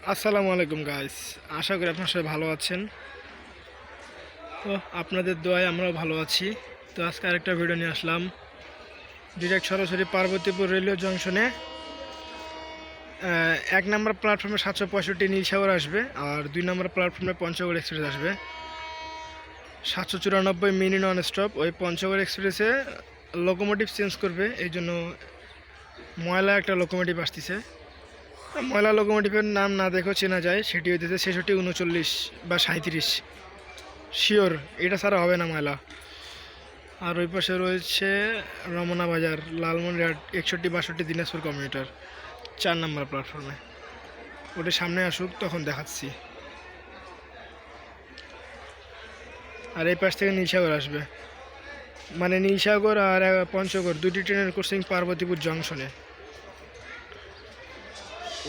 আসসালামু আলাইকুম গাইস, আশা করি আপনার সবাই ভালো আছেন। তো আপনাদের দোয়ায় আমরাও ভালো আছি। তো আজকে আরেকটা ভিডিও নিয়ে আসলাম। ডিরেক্ট সরাসরি পার্বতীপুর রেলওয়ে জংশনে 1 নম্বর প্ল্যাটফর্মে 765 নীলসাগর আসবে, আর 2 নম্বর প্ল্যাটফর্মে পঞ্চগড় এক্সপ্রেস আসবে। 794 মিনি নন স্টপ। ওই পঞ্চগড় এক্সপ্রেসে লোকোমোটিভ চেঞ্জ করবে, এই জন্য ময়লা একটা লোকোমোটিভ আসতেছে। ময়লা লোকোমোটিভের নাম না দেখেও চেনা যায়, সেটি হইতেছে 66, 39 বা 37। শিওর এটা ছাড়া হবে না ময়লা। আর ওই পাশে রয়েছে রমনা বাজার, লালমনিরহাট 61, 62 দিনাজপুর কমিউটার 4 নম্বর প্ল্যাটফর্মে। ওটা সামনে আসুক, তখন দেখাচ্ছি। আর এই পাশ থেকে নীলসাগর আসবে, মানে নীলসাগর আর পঞ্চগড় দুটি ট্রেনের ক্রসিং পার্বতীপুর জংশনে।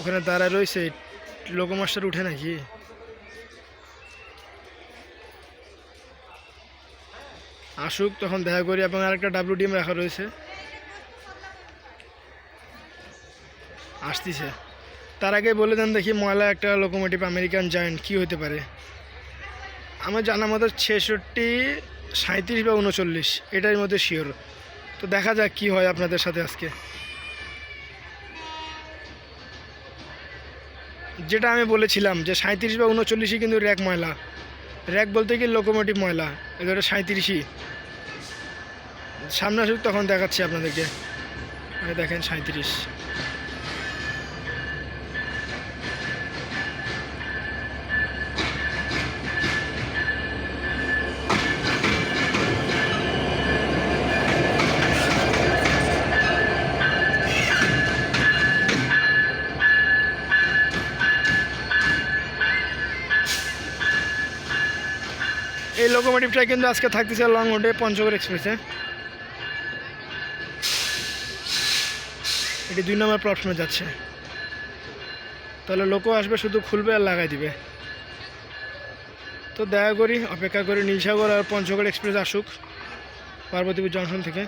ওখানে দাঁড়ায় রয়েছে, লোকোমাস্টার উঠে নাকি? আসুক, তখন দেখা করি। এবং আরেকটা WDM রাখা রয়েছে, আসতেছে। তার আগে বলে দেন দেখি, ময়লা একটা লোকোমোটিভ আমেরিকান জায়ান্ট কী হতে পারে? আমার জানা মতো 66, 37 বা 39 এটার মধ্যে শিওর। তো দেখা যাক কি হয় আপনাদের সাথে আজকে। যেটা আমি বলেছিলাম যে 37 বা 39ই কিন্তু র্যাক ময়লা। র্যাক বলতে কি লোকোমোটিভ ময়লা, এটা 37ই। সামনে আসুক, তখন দেখাচ্ছি আপনাদেরকে। দেখেন 37। এই লোকোমোটিভটা কিন্তু আজকে থাকতেছে লং রুটে পঞ্চগড় এক্সপ্রেসে। এটি 2 নম্বর প্ল্যাটফর্মে যাচ্ছে। তাহলে লোকও আসবে, শুধু খুলবে আর লাগাই দিবে। তো দেখা করি, অপেক্ষা করি নীলসাগর আর পঞ্চগড় এক্সপ্রেস আসুক পার্বতীপুর জংশন থেকে।